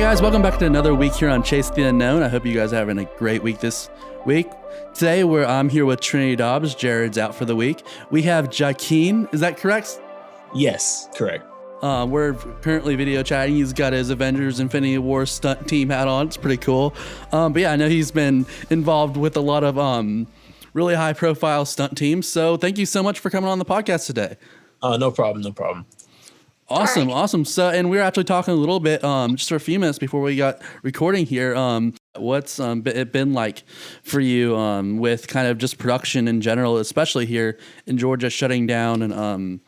guys, welcome back to another week here on Chase the Unknown. I hope you guys are having a great week this week. Today, I'm here with Trinity Dobbs. Jared's out for the week. We have Jachin. Is that correct? Yes, correct. We're currently video chatting. He's got his Avengers Infinity War stunt team hat on. It's pretty cool. But yeah, I know he's been involved with a lot of really high profile stunt teams. So thank you so much for coming on the podcast today. No problem. Awesome. So, and we were actually talking a little bit just for a few minutes before we got recording here. What's it been like for you with kind of just production in general, especially here in Georgia shutting down, and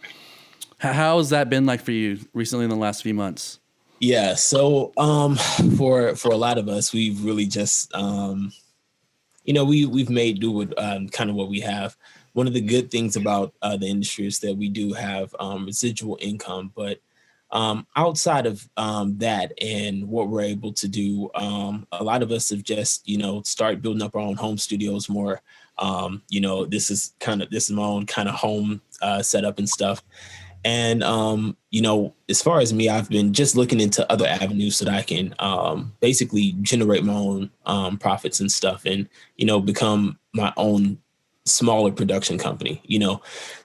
how has that been like for you recently in the last few months? Yeah, so for a lot of us, we've really just we've made do with kind of what we have. One of the good things about the industry is that we do have residual income, but outside of that and what we're able to do, a lot of us have just, started building up our own home studios more. This is my own kind of home setup and stuff. And, as far as me, I've been just looking into other avenues so that I can basically generate my own profits and stuff and, become my own smaller production company,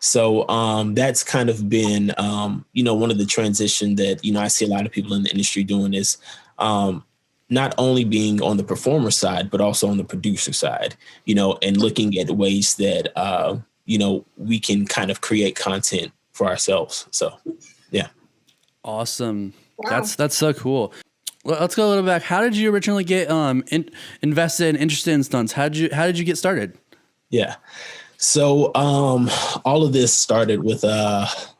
So that's kind of been, one of the transition that, I see a lot of people in the industry doing is not only being on the performer side, but also on the producer side, and looking at ways that, we can kind of create content for ourselves. So, yeah. Awesome. Wow. That's so cool. Well, let's go a little back. How did you originally get invested and interested in stunts? How did you get started? Yeah. So all of this started with around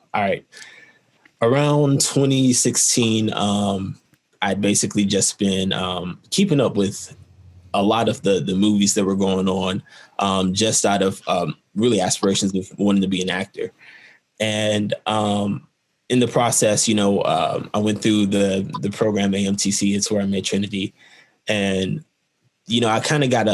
2016. I'd basically just been keeping up with a lot of the movies that were going on, just out of really aspirations of wanting to be an actor. And in the process, I went through the program AMTC. It's where I met Trinity. And, I kind of got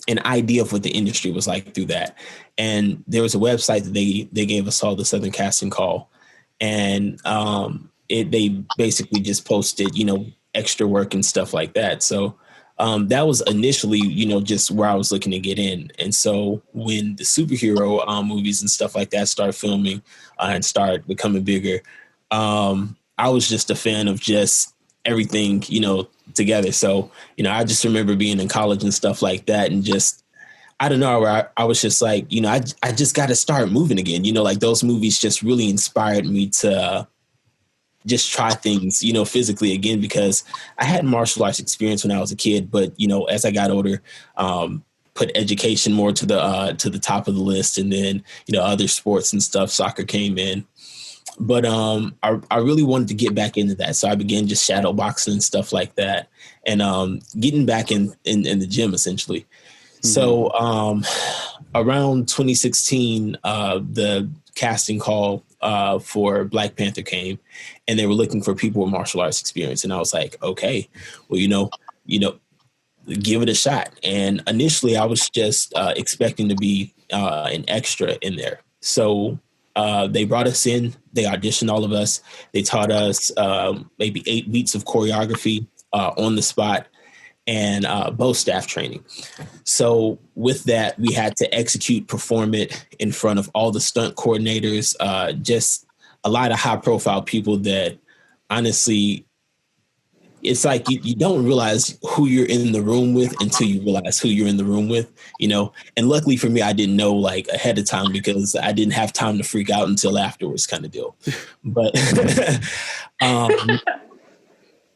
an idea of what the industry was like through that. And there was a website that they gave us all the Southern Casting Call. And they basically just posted, extra work and stuff like that. So that was initially, just where I was looking to get in. And so when the superhero movies and stuff like that started filming and started becoming bigger, I was just a fan of just everything, together. So, I just remember being in college and stuff like that. And just, I don't know, I was just like, I just got to start moving again. Like those movies just really inspired me to just try things, physically again, because I had martial arts experience when I was a kid. But, as I got older, put education more to the top of the list. And then, other sports and stuff, soccer came in. But I really wanted to get back into that. So I began just shadow boxing and stuff like that and getting back in the gym, essentially. Mm-hmm. So around 2016, the casting call for Black Panther came and they were looking for people with martial arts experience. And I was like, okay, well, give it a shot. And initially I was just expecting to be an extra in there. So they brought us in, they auditioned all of us. They taught us maybe 8 weeks of choreography on the spot and both staff training. So with that, we had to execute, perform it in front of all the stunt coordinators, just a lot of high profile people that honestly, it's like you don't realize who you're in the room with until you realize who you're in the room with, And luckily for me, I didn't know like ahead of time because I didn't have time to freak out until afterwards kind of deal. But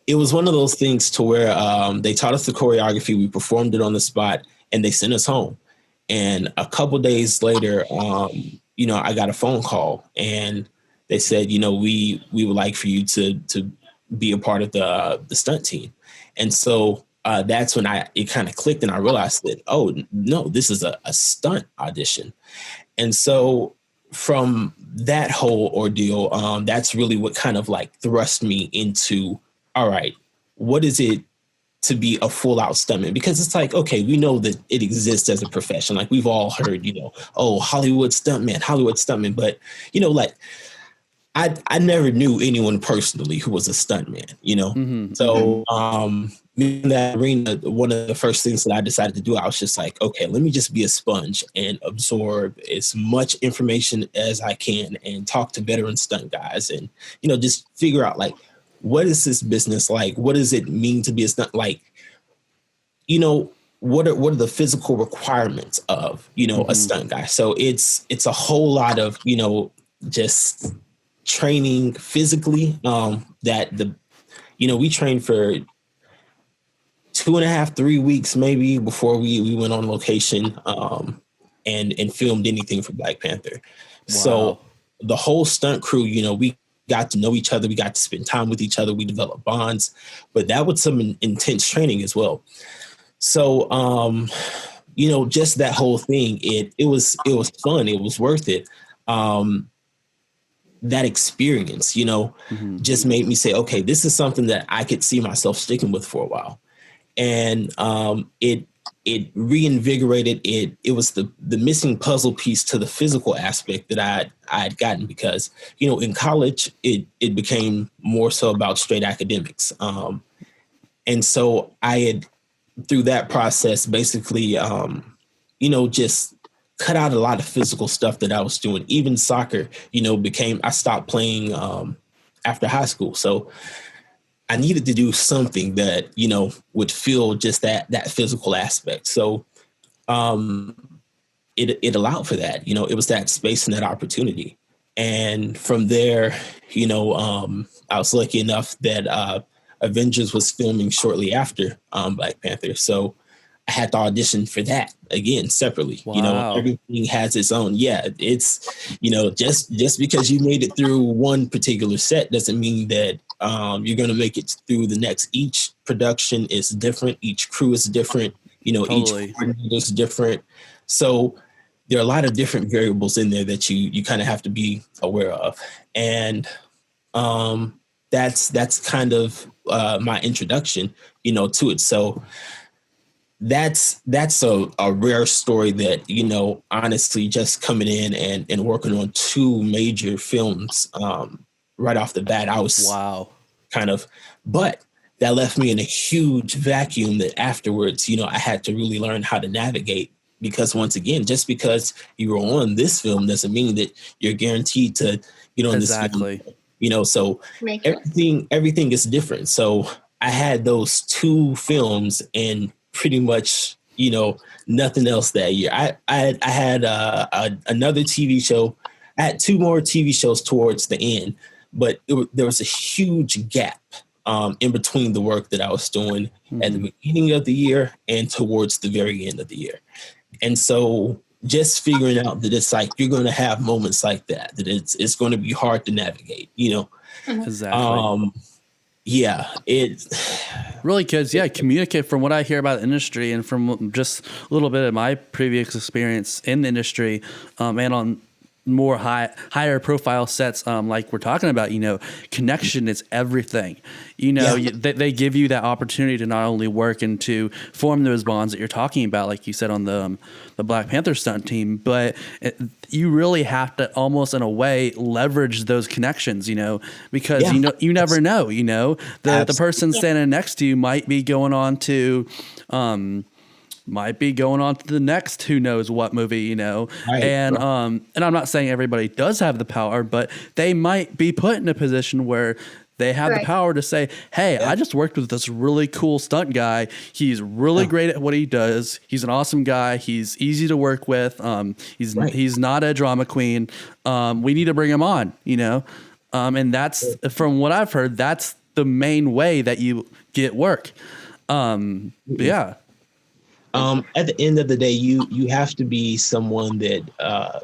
it was one of those things to where they taught us the choreography. We performed it on the spot and they sent us home. And a couple days later, I got a phone call and they said, we would like for you to be a part of the stunt team. And so that's when it kind of clicked and I realized that, oh, no, this is a stunt audition. And so from that whole ordeal, that's really what kind of like thrust me into, all right, what is it to be a full out stuntman? Because it's like, okay, we know that it exists as a profession. Like we've all heard, Hollywood stuntman. But, like I never knew anyone personally who was a stuntman, you know? Mm-hmm. So in that arena, one of the first things that I decided to do, I was just like, okay, let me just be a sponge and absorb as much information as I can and talk to veteran stunt guys and, you know, just figure out like, what is this business like? What does it mean to be a stunt? Like, you know, what are the physical requirements of, you know, a stunt guy? So it's a whole lot of, you know, just training physically, we trained for 2.5, 3 weeks maybe before we went on location and filmed anything for Black Panther. Wow. So the whole stunt crew, you know, we got to know each other, we got to spend time with each other, we developed bonds, but that was some intense training as well. So you know, just that whole thing, it was fun, it was worth it. That experience, you know, just made me say, okay, this is something that I could see myself sticking with for a while. And it reinvigorated it. It was the missing puzzle piece to the physical aspect that I had gotten because, you know, in college, it became more so about straight academics. And so I had, through that process, basically, you know, just cut out a lot of physical stuff that I was doing. Even soccer, you know, I stopped playing after high school. So I needed to do something that, you know, would feel just that physical aspect. So it allowed for that. You know, it was that space and that opportunity. And from there, you know, I was lucky enough that Avengers was filming shortly after Black Panther. So I had to audition for that again separately. Wow. You know, everything has its own. Yeah, it's, you know, just because you made it through one particular set doesn't mean that you're going to make it through the next. Each production is different. Each crew is different. You know, Each coordinator is different. So there are a lot of different variables in there that you kind of have to be aware of. And that's kind of my introduction, you know, to it. So that's a rare story that, you know, honestly, just coming in and working on 2 major films right off the bat, I was but that left me in a huge vacuum that afterwards, you know, I had to really learn how to navigate, because once again, just because you were on this film doesn't mean that you're guaranteed to, you know, in this film, you know, so everything is different. So I had those 2 films and pretty much, you know, nothing else that year. I had another TV show. I had 2 more TV shows towards the end, but there was a huge gap in between the work that I was doing at the beginning of the year and towards the very end of the year. And so just figuring out that it's like, you're going to have moments like that it's going to be hard to navigate, you know? Exactly. Yeah, it really, because communicate. From what I hear about the industry and from just a little bit of my previous experience in the industry, and on more higher profile sets, like we're talking about, you know, connection is everything. You know, they give you that opportunity to not only work and to form those bonds that you're talking about, like you said on the Black Panther stunt team, but you really have to almost in a way leverage those connections, you know, because you never know, you know, the person standing next to you might be going on to the next who knows what movie, you know. Right, and and I'm not saying everybody does have the power, but they might be put in a position where they have the power to say, hey, I just worked with this really cool stunt guy. He's really great at what he does. He's an awesome guy. He's easy to work with. He's not a drama queen. We need to bring him on, you know. And that's, from what I've heard, that's the main way that you get work. Yeah. At the end of the day, you have to be someone that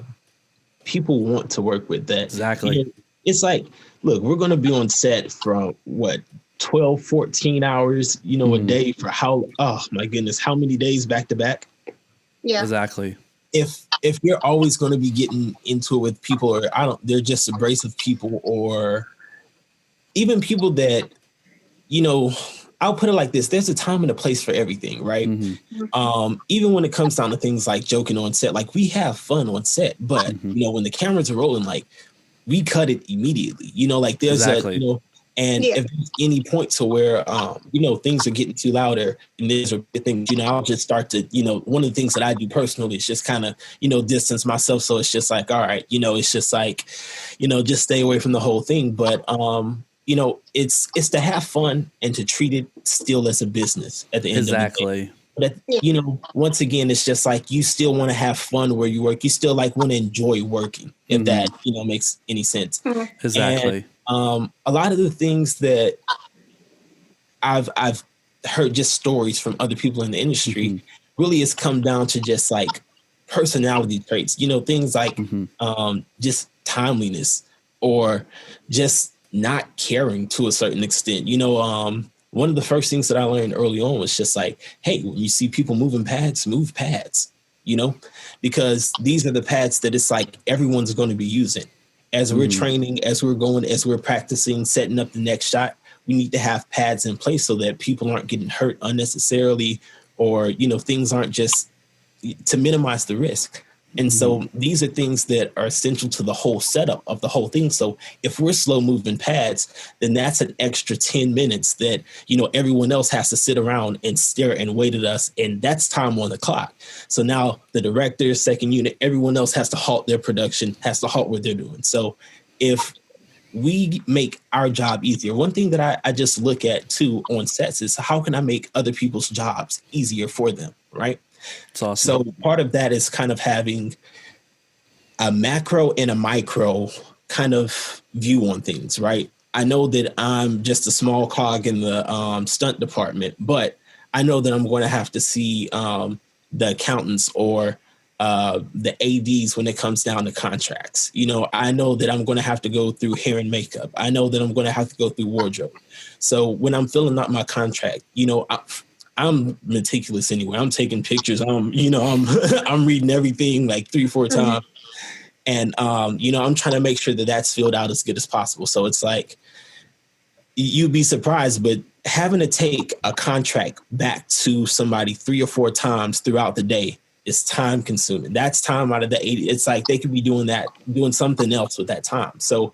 people want to work with. That exactly. You know, it's like, look, we're going to be on set from 12, 14 hours, you know, a day for oh my goodness, how many days back to back? Yeah, exactly. If you're always going to be getting into it with people, or they're just abrasive people, or even people that, you know, I'll put it like this: there's a time and a place for everything, right? Even when it comes down to things like joking on set, like we have fun on set, but you know, when the cameras are rolling, like we cut it immediately. You know, like there's Exactly. a, you know, and if there's any point to where, you know, things are getting too louder and there's a thing, you know, I'll just start to, you know, one of the things that I do personally is just kind of, you know, distance myself. So it's just like, all right, you know, it's just like, you know, just stay away from the whole thing. But, you know, it's to have fun and to treat it still as a business at the end of the day. But, you know, once again, it's just like you still want to have fun where you work. You still like want to enjoy working, if that, you know, makes any sense. Exactly. And a lot of the things that I've heard just stories from other people in the industry really has come down to just like personality traits, you know, things like just timeliness or just not caring to a certain extent. You know, one of the first things that I learned early on was just like, hey, when you see people moving pads, move pads, you know, because these are the pads that it's like everyone's going to be using. As we're training, as we're going, as we're practicing, setting up the next shot, we need to have pads in place so that people aren't getting hurt unnecessarily or, you know, things aren't just to minimize the risk. And so these are things that are essential to the whole setup of the whole thing. So if we're slow moving pads, then that's an extra 10 minutes that, you know, everyone else has to sit around and stare and wait at us. And that's time on the clock. So now the director, second unit, everyone else has to halt their production, has to halt what they're doing. So if we make our job easier, one thing that I just look at too on sets is how can I make other people's jobs easier for them, right? It's awesome. So part of that is kind of having a macro and a micro kind of view on things, right? I know that I'm just a small cog in the stunt department, but I know that I'm going to have to see the accountants or the ADs when it comes down to contracts. You know, I know that I'm going to have to go through hair and makeup. I know that I'm going to have to go through wardrobe. So when I'm filling out my contract, you know, I'm meticulous anyway. I'm taking pictures. You know, I'm reading everything like 3-4 times. And, you know, I'm trying to make sure that that's filled out as good as possible. So it's like, you'd be surprised, but having to take a contract back to somebody 3 or 4 times throughout the day is time consuming. That's time out of the 80. It's like they could be doing something else with that time. So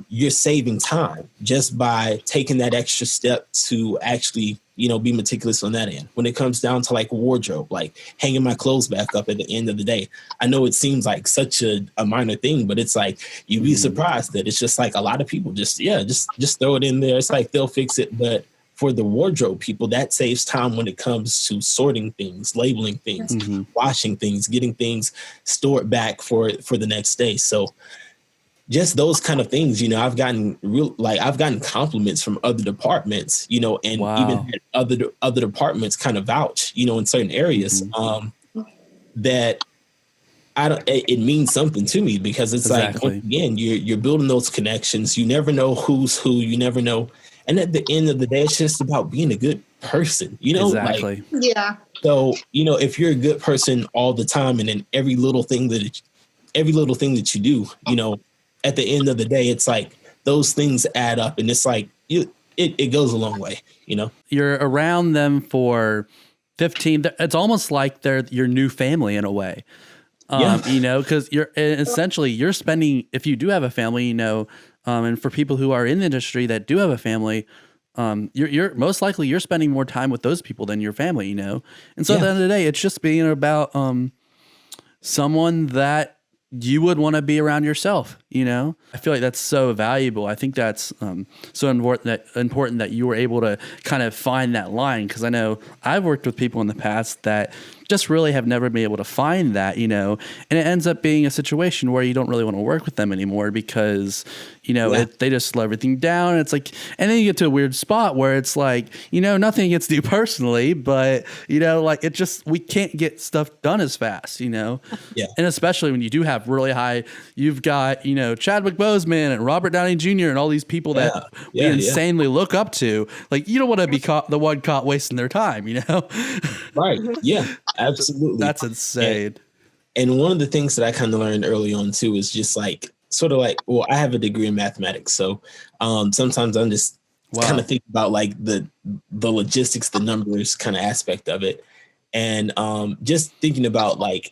you're saving time just by taking that extra step to actually, you know, be meticulous on that end. When it comes down to like wardrobe, like hanging my clothes back up at the end of the day, I know it seems like such a minor thing, but it's like you'd be surprised that it's just like a lot of people just throw it in there. It's like they'll fix it. But for the wardrobe people, that saves time when it comes to sorting things, labeling things, washing things, getting things stored back for the next day. So just those kind of things, you know, I've gotten compliments from other departments, you know, and even had other departments kind of vouch, you know, in certain areas that it means something to me because it's like, once again, you're building those connections. You never know who's who, you never know. And at the end of the day, it's just about being a good person, you know, like, so, you know, if you're a good person all the time and in every little thing that you do, you know, at the end of the day, it's like those things add up and it's like it goes a long way, you know. You're around them for 15. It's almost like they're your new family in a way. You know, because you're spending, if you do have a family, you know, and for people who are in the industry that do have a family, you're most likely you're spending more time with those people than your family, you know. And so at the end of the day, it's just being about someone that you would want to be around yourself, you know? I feel like that's so valuable. I think that's so important that you were able to kind of find that line. Cause I know I've worked with people in the past that just really have never been able to find that, you know, and it ends up being a situation where you don't really want to work with them anymore because, you know, they just slow everything down. It's like, and then you get to a weird spot where it's like, you know, nothing against you personally, but you know, like we can't get stuff done as fast, you know? Yeah. And especially when you do have really high, you've got, you know, Chadwick Boseman and Robert Downey Jr. and all these people that we insanely look up to. Like, you don't want to be the one caught wasting their time, you know? Right. Yeah, absolutely. That's insane. And one of the things that I kind of learned early on too is just like, sort of like, well, I have a degree in mathematics. So sometimes I'm just kind of thinking about like the logistics, the numbers kind of aspect of it. And just thinking about like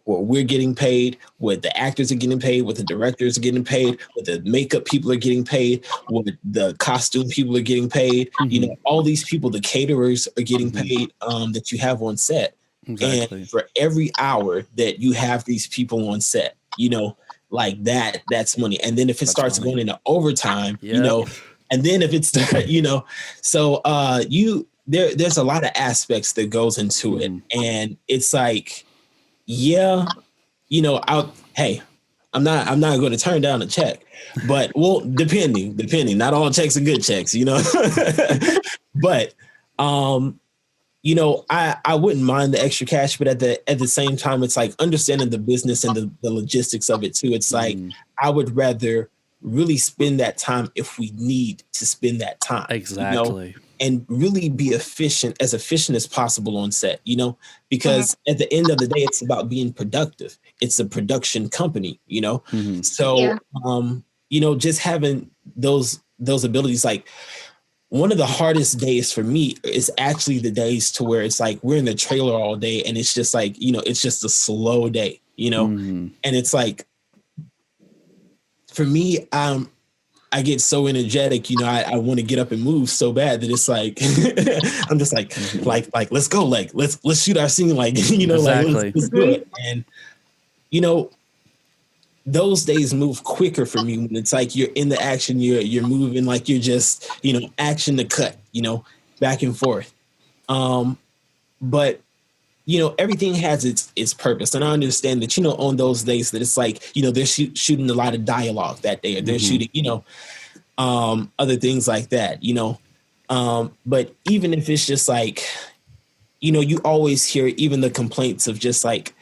what we're getting paid, what the actors are getting paid, what the directors are getting paid, what the makeup people are getting paid, what the costume people are getting paid. All these people, the caterers are getting paid that you have on set. Exactly. And for every hour that you have these people on set, like that's money. And then if it starts going into overtime, and then if it's, so there's a lot of aspects that goes into it. And it's like, I'm not going to turn down a check, but depending, not all checks are good checks, but, I wouldn't mind the extra cash, but at the same time, it's like understanding the business and the logistics of it too. It's like, I would rather really spend that time if we need to spend that time. Exactly. And really be efficient as possible on set, because at the end of the day, it's about being productive. It's a production company, So, just having those abilities, like one of the hardest days for me is actually the days to where it's like, we're in the trailer all day and it's just like, it's just a slow day, and it's like, for me, I get so energetic, I want to get up and move so bad that it's like, I'm just like, let's go. Like, let's shoot our scene. Like, exactly. let's do it. And, those days move quicker for me when it's like, you're in the action, you're moving, like you're just, action to cut, back and forth. But, everything has its purpose. And I understand that, on those days that it's like, they're shooting a lot of dialogue that day, or they're shooting, other things like that, but even if it's just like, you always hear even the complaints of just like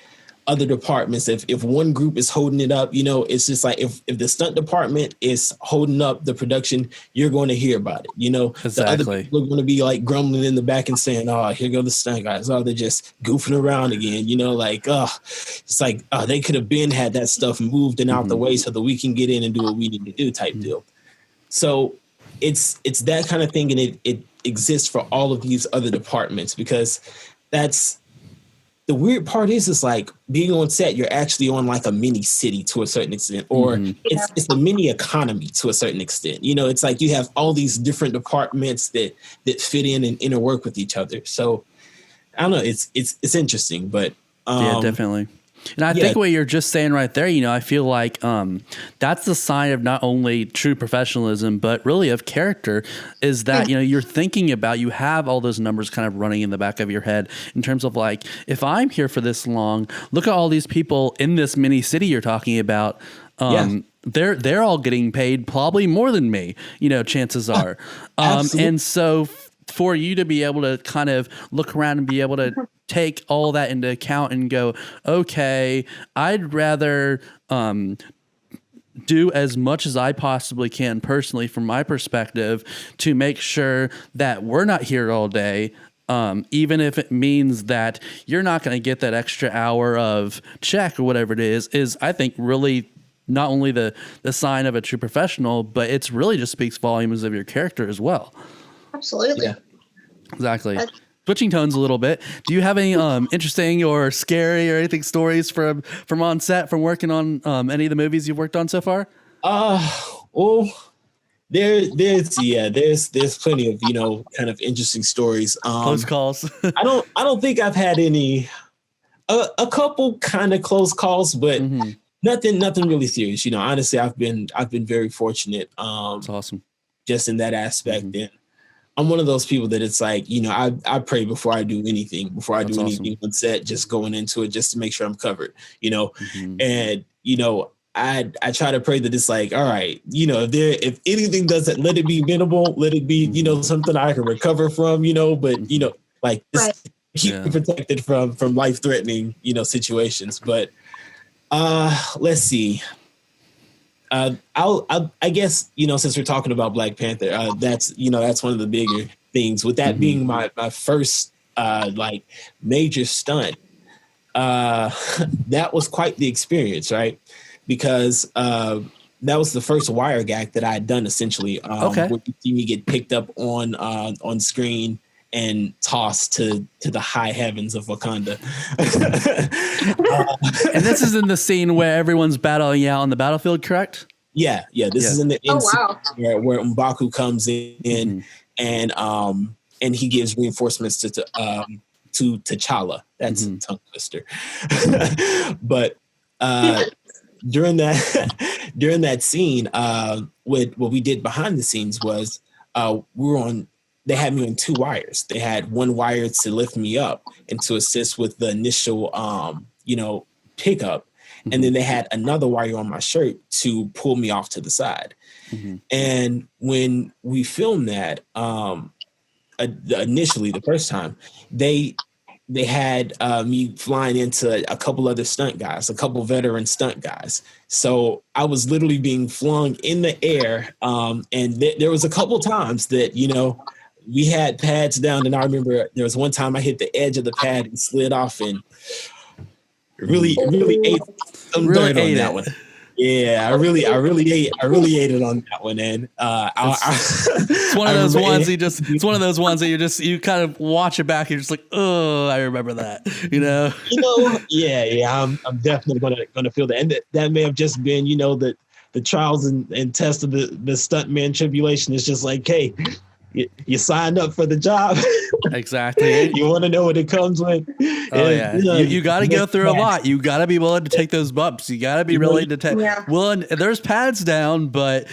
other departments. If one group is holding it up, it's just like, if the stunt department is holding up the production, you're going to hear about it. Exactly. The other people are going to be like grumbling in the back and saying, "Oh, here go the stunt guys. Oh, they're just goofing around again." It's like, oh, they could have had that stuff moved and out the way so that we can get in and do what we need to do type deal. So it's that kind of thing. And it exists for all of these other departments, because that's, the weird part is like being on set, you're actually on like a mini city to a certain extent, or it's a mini economy to a certain extent. It's like you have all these different departments that fit in and interwork with each other. So I don't know, it's interesting, but yeah, definitely. And I think what you're just saying right there, I feel like that's the sign of not only true professionalism, but really of character, is that, you're thinking about, you have all those numbers kind of running in the back of your head in terms of like, if I'm here for this long, look at all these people in this mini city you're talking about. They're all getting paid probably more than me, chances are. And so for you to be able to kind of look around and be able to take all that into account and go, okay, I'd rather do as much as I possibly can personally from my perspective to make sure that we're not here all day. Even if it means that you're not going to get that extra hour of check or whatever it is I think really not only the sign of a true professional, but it's really just speaks volumes of your character as well. Absolutely. Yeah. Exactly. Switching tones a little bit. Do you have any interesting or scary or anything stories from on set, from working on any of the movies you've worked on so far? Well, there's plenty of kind of interesting stories. Close calls. I don't think I've had any. A couple kind of close calls, but nothing really serious. Honestly, I've been very fortunate. That's awesome. Just in that aspect, and I'm one of those people that it's like, I pray before I do anything, anything on set, just going into it just to make sure I'm covered, and, I try to pray that it's like, all right, if anything doesn't, let it be minimal, let it be, something I can recover from, but, like just keep me protected from life-threatening, situations. But let's see. I guess, since we're talking about Black Panther, that's one of the bigger things, with that being my first, like major stunt. That was quite the experience, right? Because, that was the first wire gag that I had done, essentially. Where you see me get picked up on screen and tossed to the high heavens of Wakanda. And this is in the scene where everyone's battling out on the battlefield, correct? Yeah. This is in the end where M'Baku comes in and he gives reinforcements to T'Challa. That's a tongue twister. But during that scene, what we did behind the scenes was they had me on two wires. They had one wire to lift me up and to assist with the initial pickup. And then they had another wire on my shirt to pull me off to the side. And when we filmed that, initially the first time, they had me flying into a couple other stunt guys, a couple veteran stunt guys. So I was literally being flung in the air. And there was a couple times that, we had pads down. And I remember there was one time I hit the edge of the pad and slid off and really ate some dirt on that one. Yeah, I really ate it on that one. And it's one of those ones it's one of those ones that you kind of watch it back and you're just like, oh, I remember that, Yeah. I'm definitely gonna feel that. And that may have just been, the trials and tests of the stuntman tribulation. It's just like, hey, you signed up for the job. Exactly. You want to know what it comes with. Oh, yeah. You got to go through a lot. You got to be willing to take those bumps. You got to be willing to take. Well, there's pads down, but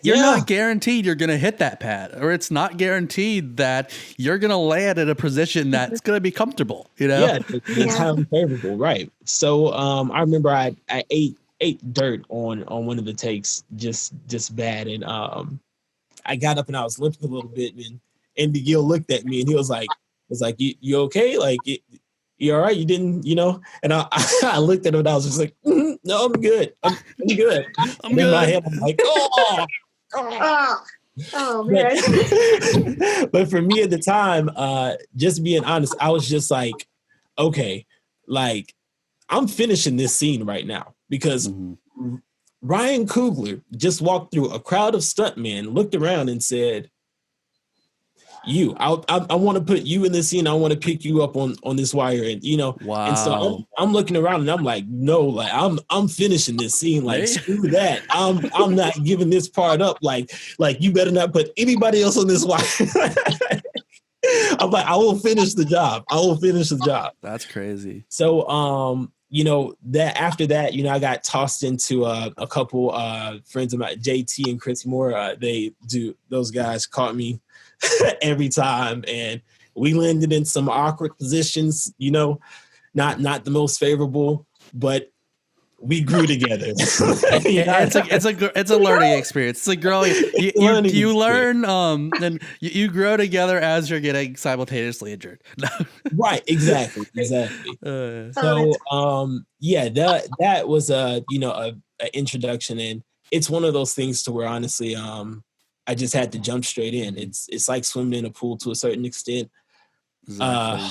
you're not guaranteed you're going to hit that pad, or it's not guaranteed that you're going to land in a position that's going to be comfortable. Yeah, it's highly favorable, right? So I remember I ate dirt on one of the takes, just bad, and I got up and I was limping a little bit, and Andy Gill looked at me and he was like, you okay? Like, you all right? You didn't, And I looked at him and I was just like, no, I'm good. I'm good. I'm good. In my head, I'm like, oh man. But for me at the time, just being honest, I was just like, okay, like I'm finishing this scene right now because Ryan Coogler just walked through a crowd of stuntmen, looked around and said, I want to put you in this scene. I want to pick you up on this wire. And, wow. And so I'm looking around and I'm like, no, like I'm finishing this scene. Like, screw that. I'm not giving this part up. Like you better not put anybody else on this wire. I'm like, I will finish the job. That's crazy. So, that after that, I got tossed into a couple friends of mine, JT and Chris Moore. Those guys caught me every time, and we landed in some awkward positions, not the most favorable, but we grew together. It's a learning experience. It's like growing. You learn, and you grow together as you're getting simultaneously injured. Right. Exactly. So, that was a introduction, and it's one of those things to where honestly, I just had to jump straight in. It's like swimming in a pool to a certain extent. Exactly.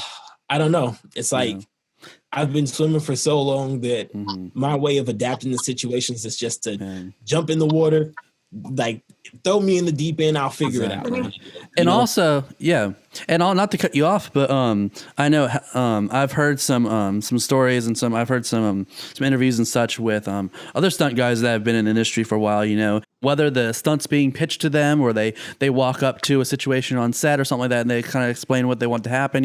I don't know. It's like. I've been swimming for so long that my way of adapting to situations is just to jump in the water, like throw me in the deep end. I'll figure it out. And also, and not to cut you off, but I know I've heard some stories and I've heard some interviews and such with other stunt guys that have been in the industry for a while. Whether the stunts being pitched to them or they walk up to a situation on set or something like that and they kind of explain what they want to happen,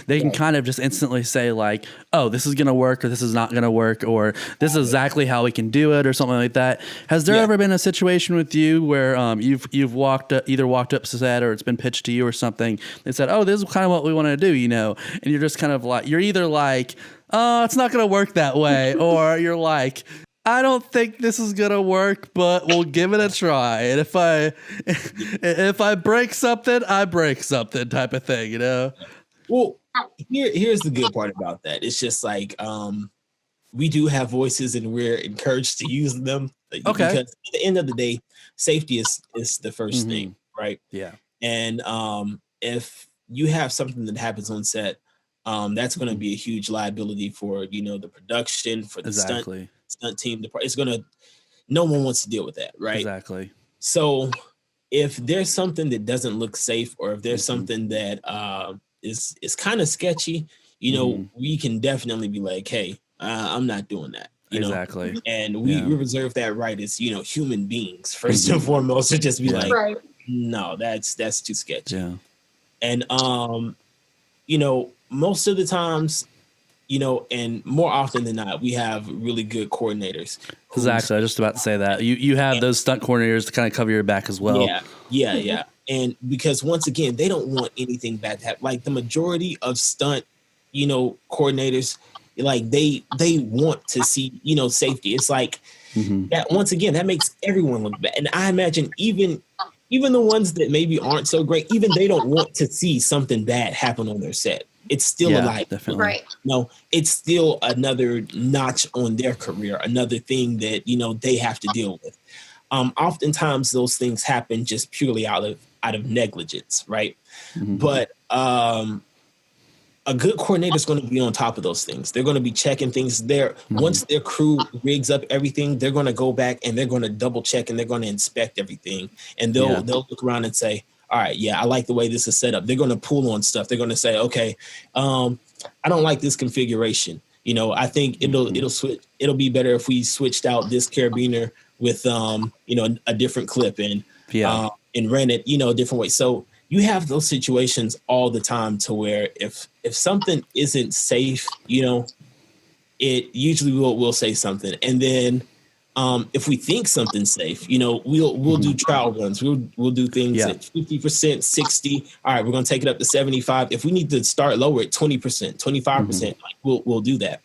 they can kind of just instantly say like, oh, this is going to work or this is not going to work or this is exactly how we can do it or something like that. Has there ever been a situation with you where you've either walked up to set or it's been pitched to you or something? They said, oh, this is kind of what we want to do, and you're just kind of like, you're either like, oh, it's not going to work that way, or you're like, I don't think this is gonna work, but we'll give it a try. And if I break something, I break something, type of thing, Well, here's the good part about that. It's just like we do have voices, and we're encouraged to use them. Okay. Because at the end of the day, safety is the first thing, right? Yeah. And if you have something that happens on set, that's going to be a huge liability for the production, for the stunt team. It's gonna. No one wants to deal with that, right? Exactly. So if there's something that doesn't look safe, or if there's something that is kind of sketchy, we can definitely be like, hey, I'm not doing that. Exactly. And we reserve that right as human beings first and foremost, to just be like, Right. no, that's too sketchy. Yeah. And most of the times, and more often than not, we have really good coordinators. Exactly. I was just about to say that you have those stunt coordinators to kind of cover your back as well. Yeah. And because once again, they don't want anything bad to happen. Like the majority of stunt, coordinators, like they want to see, safety. It's like that. Once again, that makes everyone look bad. And I imagine even the ones that maybe aren't so great, even they don't want to see something bad happen on their set. It's still a life. Definitely. Right. No, it's still another notch on their career, another thing that, they have to deal with. Oftentimes those things happen just purely out of negligence, right? But a good coordinator is going to be on top of those things. They're going to be checking things there. Once their crew rigs up everything, they're going to go back and they're going to double check and they're going to inspect everything. And they'll look around and say, all right, yeah, I like the way this is set up. They're going to pull on stuff. They're going to say, okay, I don't like this configuration. I think it'll switch. It'll be better if we switched out this carabiner with a different clip and ran it a different way. So you have those situations all the time to where if something isn't safe, it usually will say something. And then if we think something's safe, we'll do trial runs. We'll do things at 50%, 60. All right, we're going to take it up to 75. If we need to start lower at 20%, 25%, we'll do that.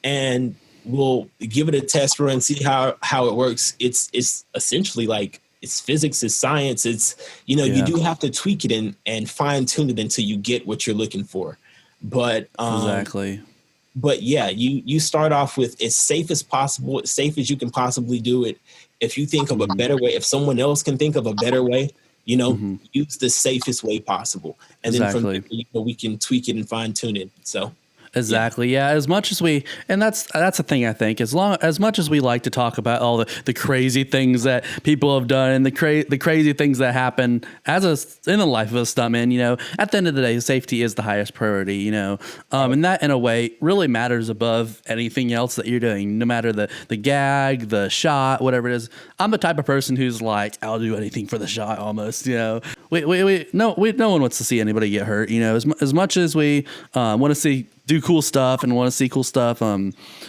And we'll give it a test run, see how it works. It's essentially like, it's physics, it's science. It's, you do have to tweak it and fine tune it until you get what you're looking for. But exactly. But yeah, you start off with as safe as possible, as safe as you can possibly do it. If you think of a better way, if someone else can think of a better way, use the safest way possible. And then from there, we can tweak it and fine tune it. So. Exactly. Yeah. As much as and that's the thing, I think, as much as we like to talk about all the crazy things that people have done and the crazy things that happen in the life of a stuntman, at the end of the day, safety is the highest priority, and that in a way really matters above anything else that you're doing, no matter the gag, the shot, whatever it is. I'm the type of person who's like, I'll do anything for the shot almost, no one wants to see anybody get hurt, as much as we want to do cool stuff and want to see cool stuff,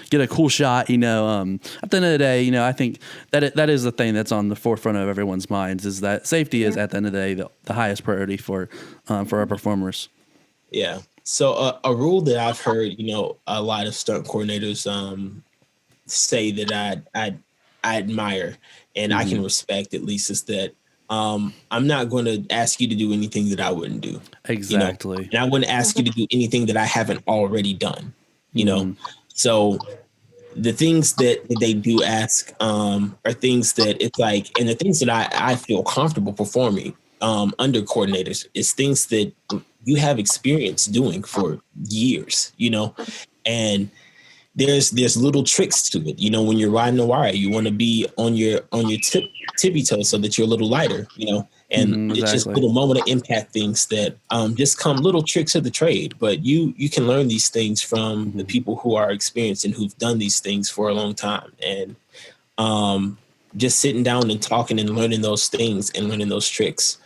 get a cool shot, at the end of the day, I think that is the thing that's on the forefront of everyone's minds, is that safety is at the end of the day the highest priority for our performers. Yeah. So a rule that I've heard, a lot of stunt coordinators say that I admire and I can respect, at least, is that I'm not going to ask you to do anything that I wouldn't do. Exactly. And I wouldn't ask you to do anything that I haven't already done, So the things that they do ask are things that it's like, and the things that I feel comfortable performing under coordinators is things that you have experience doing for years, and there's little tricks to it. When you're riding a wire, you want to be on your tippy toes so that you're a little lighter, and it's just little moment of impact things that just come little tricks of the trade. But you can learn these things from the people who are experienced and who've done these things for a long time. And just sitting down and talking and learning those things and learning those tricks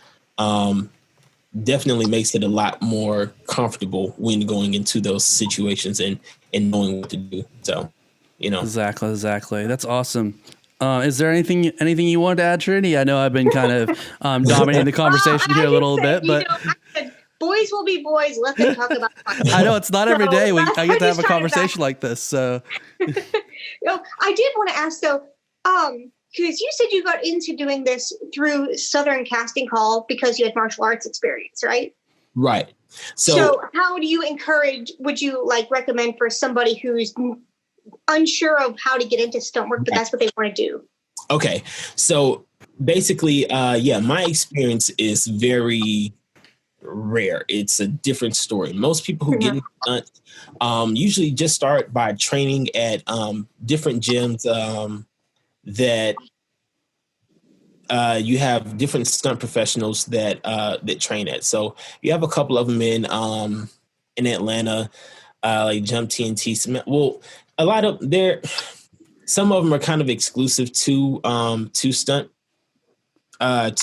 definitely makes it a lot more comfortable when going into those situations and knowing what to do. So, Exactly. That's awesome. Is there anything you wanted to add, Trinity? I know I've been kind of dominating the conversation here a little bit, but boys will be boys. Let them talk about fun. I know it's not every day I get to have a conversation like this. So, I did want to ask though, because you said you got into doing this through Southern Casting Call because you had martial arts experience, right? Right. So how do you would you recommend for somebody who's unsure of how to get into stunt work, but that's what they want to do? Okay. So basically, my experience is very rare. It's a different story. Most people who get into stunt usually just start by training at different gyms that you have different stunt professionals that train it. So you have a couple of them in Atlanta, like Jump TNT. Well, a lot of some of them are kind of exclusive to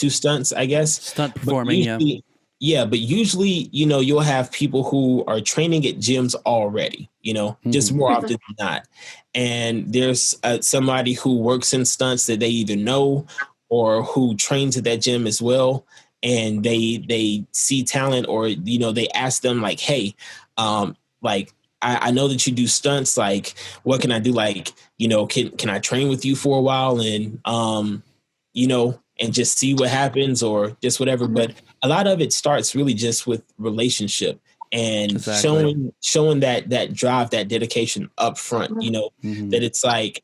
stunts, I guess. Stunt performing, yeah. But usually, you'll have people who are training at gyms already, just more often than not. And there's somebody who works in stunts that they either know or who trains at that gym as well. And they see talent, or, they ask them like, hey, like, I know that you do stunts. Like, what can I do? Like, can I train with you for a while and, and just see what happens or just whatever. But a lot of it starts really just with relationship and showing that drive, that dedication up front, that it's like,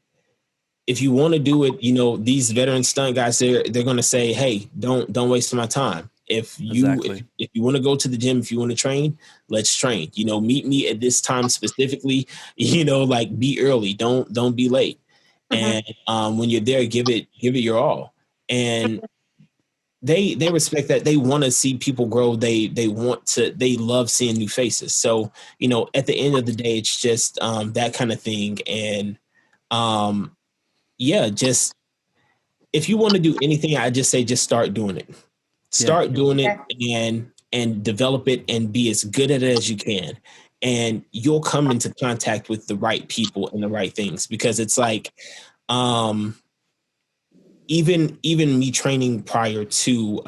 if you want to do it, these veteran stunt guys, they're going to say, hey, don't waste my time. If you want to go to the gym, if you want to train, let's train. Meet me at this time specifically. Like, be early. Don't be late. And when you're there, give it your all. And they respect that. They want to see people grow. They love seeing new faces. So at the end of the day, it's just that kind of thing. And just if you want to do anything, I just say just start doing it. Start doing it and develop it and be as good at it as you can. And you'll come into contact with the right people and the right things, because it's like, even me training prior to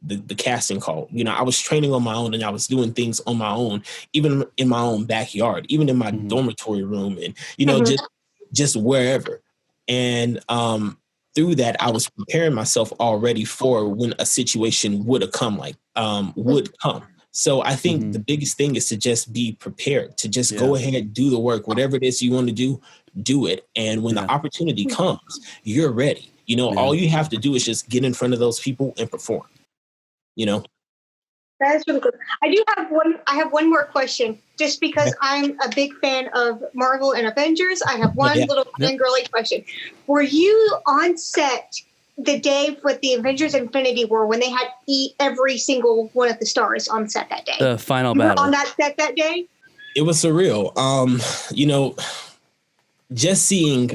the casting call, I was training on my own and I was doing things on my own, even in my own backyard, even in my dormitory room, and, just wherever. And through that, I was preparing myself already for when a situation would come. So I think the biggest thing is to just be prepared, to just go ahead, do the work, whatever it is you want to do it. And when the opportunity comes, you're ready. All you have to do is just get in front of those people and perform, That's really good. I have one more question, just because I'm a big fan of Marvel and Avengers. I have one little fangirly question. Were you on set the day with the Avengers Infinity War when they had every single one of the stars on set that day? The final battle. On that set that day? It was surreal. Just seeing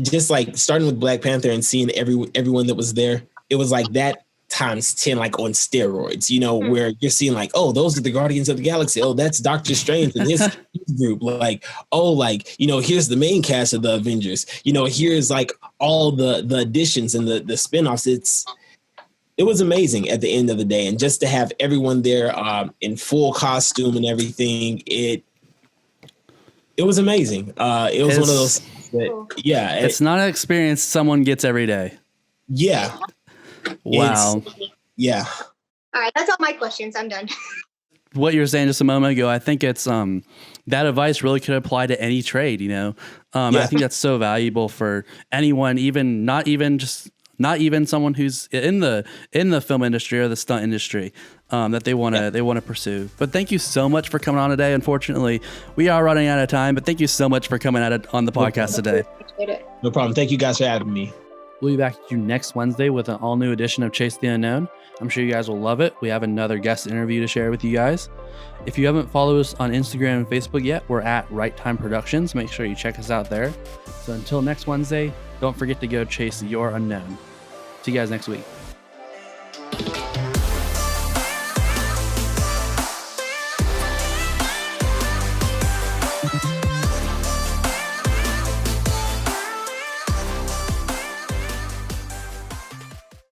just like starting with Black Panther and seeing everyone that was there, it was like that times 10, like on steroids, where you're seeing like, oh, those are the Guardians of the Galaxy. Oh, that's Doctor Strange and his group. Like, oh, like, here's the main cast of the Avengers. Here's like all the additions and the spinoffs. It was amazing at the end of the day. And just to have everyone there in full costume and everything, it was amazing. It was one of those it's not an experience someone gets every day. Yeah. Wow. Yeah. All right. That's all my questions. I'm done. What you were saying just a moment ago, I think it's that advice really could apply to any trade, I think that's so valuable for anyone, not even someone who's in the film industry or the stunt industry, that they want to pursue. But thank you so much for coming on today. Unfortunately, we are running out of time, but thank you so much for coming on the podcast today. No problem. Thank you guys for having me. We'll be back to you next Wednesday with an all-new edition of Chase the Unknown. I'm sure you guys will love it. We have another guest interview to share with you guys. If you haven't followed us on Instagram and Facebook yet, we're at Right Time Productions. Make sure you check us out there. So until next Wednesday, don't forget to go chase your unknown. See you guys next week.